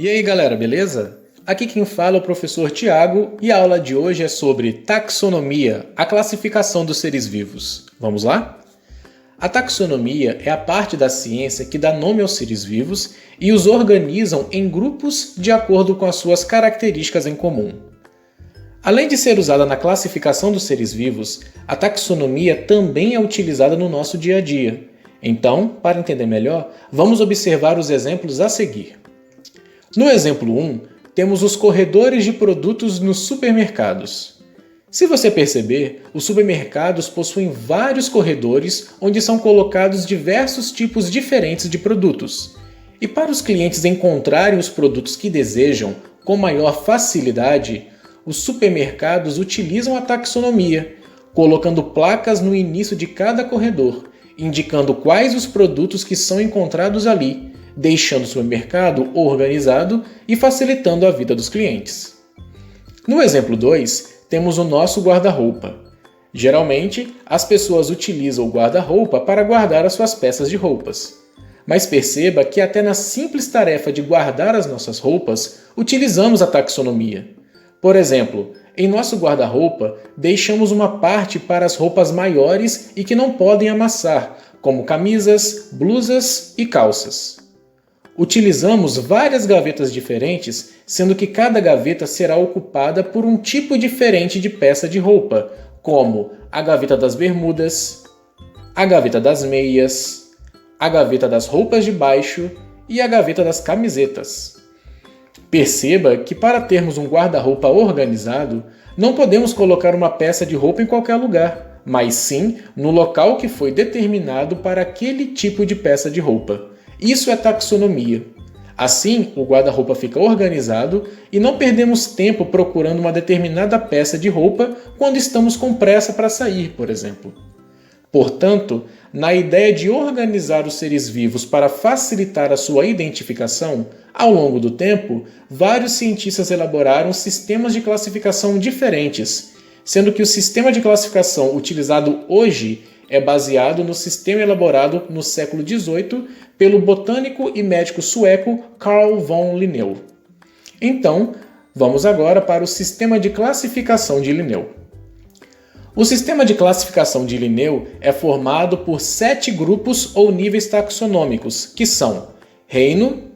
E aí galera, beleza? Aqui quem fala é o professor Tiago e a aula de hoje é sobre taxonomia, a classificação dos seres vivos. Vamos lá? A taxonomia é a parte da ciência que dá nome aos seres vivos e os organizam em grupos de acordo com as suas características em comum. Além de ser usada na classificação dos seres vivos, a taxonomia também é utilizada no nosso dia a dia. Então, para entender melhor, vamos observar os exemplos a seguir. No exemplo 1, temos os corredores de produtos nos supermercados. Se você perceber, os supermercados possuem vários corredores onde são colocados diversos tipos diferentes de produtos. E para os clientes encontrarem os produtos que desejam com maior facilidade, os supermercados utilizam a taxonomia, colocando placas no início de cada corredor, indicando quais os produtos que são encontrados ali, deixando o supermercado organizado e facilitando a vida dos clientes. No exemplo 2, temos o nosso guarda-roupa. Geralmente, as pessoas utilizam o guarda-roupa para guardar as suas peças de roupas. Mas perceba que até na simples tarefa de guardar as nossas roupas, utilizamos a taxonomia. Por exemplo, em nosso guarda-roupa, deixamos uma parte para as roupas maiores e que não podem amassar, como camisas, blusas e calças. Utilizamos várias gavetas diferentes, sendo que cada gaveta será ocupada por um tipo diferente de peça de roupa, como a gaveta das bermudas, a gaveta das meias, a gaveta das roupas de baixo e a gaveta das camisetas. Perceba que para termos um guarda-roupa organizado, não podemos colocar uma peça de roupa em qualquer lugar, mas sim no local que foi determinado para aquele tipo de peça de roupa. Isso é taxonomia. Assim, o guarda-roupa fica organizado e não perdemos tempo procurando uma determinada peça de roupa quando estamos com pressa para sair, por exemplo. Portanto, na ideia de organizar os seres vivos para facilitar a sua identificação, ao longo do tempo, vários cientistas elaboraram sistemas de classificação diferentes, sendo que o sistema de classificação utilizado hoje é baseado no sistema elaborado no século XVIII pelo botânico e médico sueco Carl von Linné. Então, vamos agora para o sistema de classificação de Linné. O sistema de classificação de Linné é formado por 7 grupos ou níveis taxonômicos, que são reino,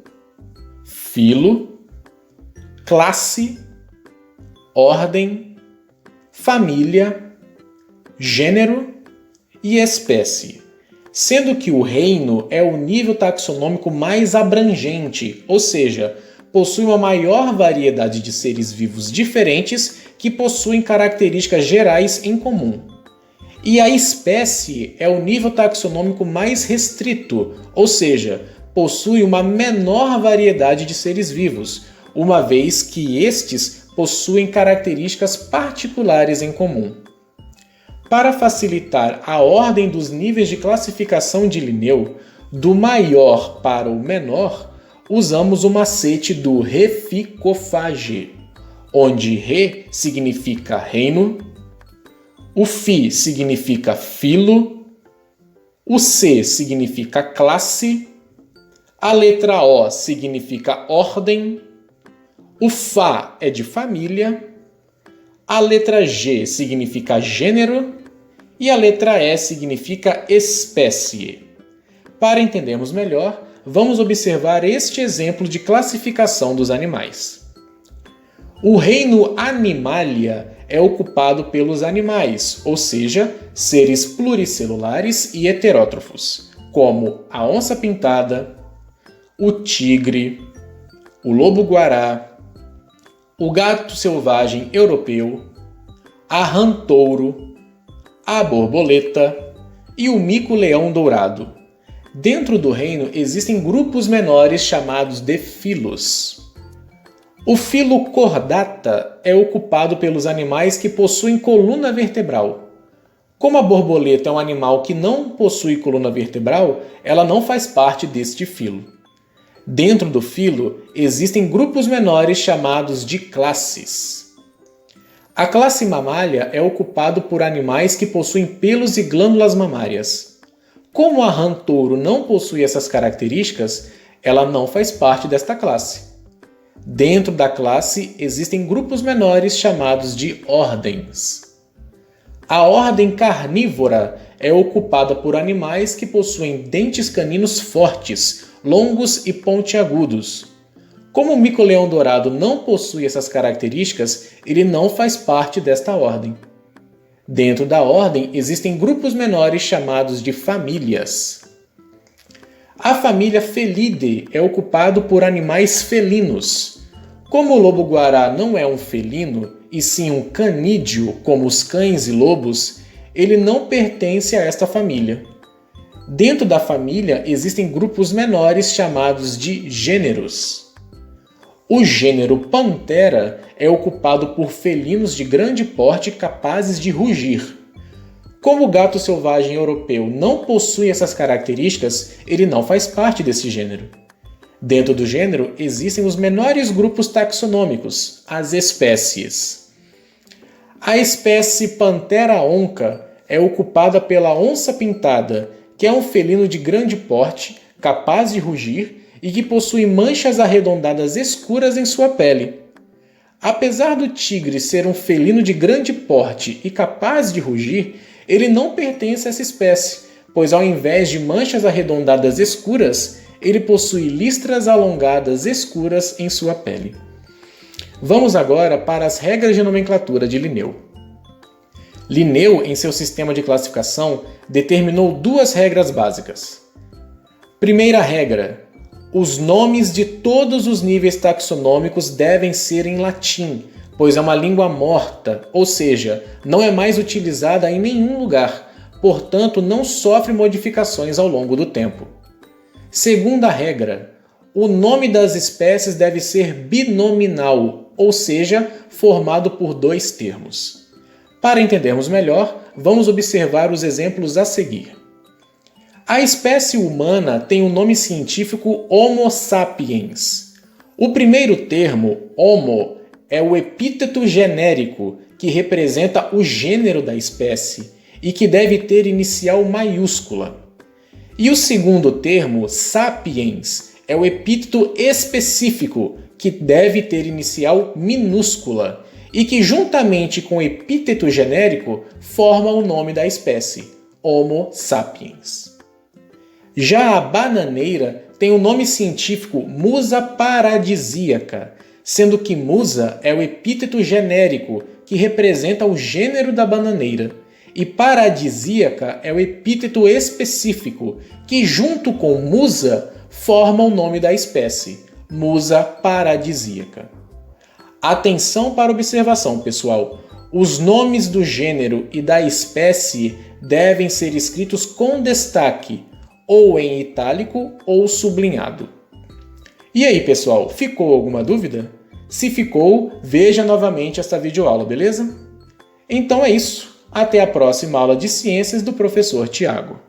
filo, classe, ordem, família, gênero e espécie, sendo que o reino é o nível taxonômico mais abrangente, ou seja, possui uma maior variedade de seres vivos diferentes que possuem características gerais em comum. E a espécie é o nível taxonômico mais restrito, ou seja, possui uma menor variedade de seres vivos, uma vez que estes possuem características particulares em comum. Para facilitar a ordem dos níveis de classificação de Linné, do maior para o menor, usamos o macete do Reficofage, onde Re significa reino, o Fi significa filo, o C significa classe, a letra O significa ordem, o Fá é de família, a letra G significa gênero e a letra E significa espécie. Para entendermos melhor, vamos observar este exemplo de classificação dos animais. O reino Animalia é ocupado pelos animais, ou seja, seres pluricelulares e heterótrofos, como a onça-pintada, o tigre, o lobo-guará, o gato selvagem europeu, a rã-touro, a borboleta e o mico-leão dourado. Dentro do reino existem grupos menores chamados de filos. O filo Chordata é ocupado pelos animais que possuem coluna vertebral. Como a borboleta é um animal que não possui coluna vertebral, ela não faz parte deste filo. Dentro do filo, existem grupos menores chamados de classes. A classe mamália é ocupada por animais que possuem pelos e glândulas mamárias. Como a rã-touro não possui essas características, ela não faz parte desta classe. Dentro da classe existem grupos menores chamados de ordens. A ordem carnívora é ocupada por animais que possuem dentes caninos fortes, longos e pontiagudos. Como o mico-leão-dourado não possui essas características, ele não faz parte desta ordem. Dentro da ordem existem grupos menores chamados de famílias. A família Felidae é ocupada por animais felinos. Como o lobo-guará não é um felino, e sim um canídeo, como os cães e lobos, ele não pertence a esta família. Dentro da família existem grupos menores chamados de gêneros. O gênero Panthera é ocupado por felinos de grande porte capazes de rugir. Como o gato selvagem europeu não possui essas características, ele não faz parte desse gênero. Dentro do gênero existem os menores grupos taxonômicos, as espécies. A espécie Panthera onca é ocupada pela onça-pintada, que é um felino de grande porte, capaz de rugir e que possui manchas arredondadas escuras em sua pele. Apesar do tigre ser um felino de grande porte e capaz de rugir, ele não pertence a essa espécie, pois ao invés de manchas arredondadas escuras, ele possui listras alongadas escuras em sua pele. Vamos agora para as regras de nomenclatura de Linneu. Linneu, em seu sistema de classificação, determinou duas regras básicas. Primeira regra: os nomes de todos os níveis taxonômicos devem ser em latim, pois é uma língua morta, ou seja, não é mais utilizada em nenhum lugar, portanto não sofre modificações ao longo do tempo. Segunda regra: o nome das espécies deve ser binominal, ou seja, formado por dois termos. Para entendermos melhor, vamos observar os exemplos a seguir. A espécie humana tem o nome científico Homo sapiens. O primeiro termo, homo, é o epíteto genérico, que representa o gênero da espécie e que deve ter inicial maiúscula. E o segundo termo, sapiens, é o epíteto específico, que deve ter inicial minúscula e que, juntamente com o epíteto genérico, forma o nome da espécie, Homo sapiens. Já a bananeira tem o nome científico Musa paradisíaca, sendo que musa é o epíteto genérico, que representa o gênero da bananeira, e paradisíaca é o epíteto específico, que junto com musa forma o nome da espécie, Musa paradisíaca. Atenção para a observação, pessoal. Os nomes do gênero e da espécie devem ser escritos com destaque, ou em itálico ou sublinhado. E aí, pessoal, ficou alguma dúvida? Se ficou, veja novamente esta videoaula, beleza? Então é isso. Até a próxima aula de ciências do professor Tiago.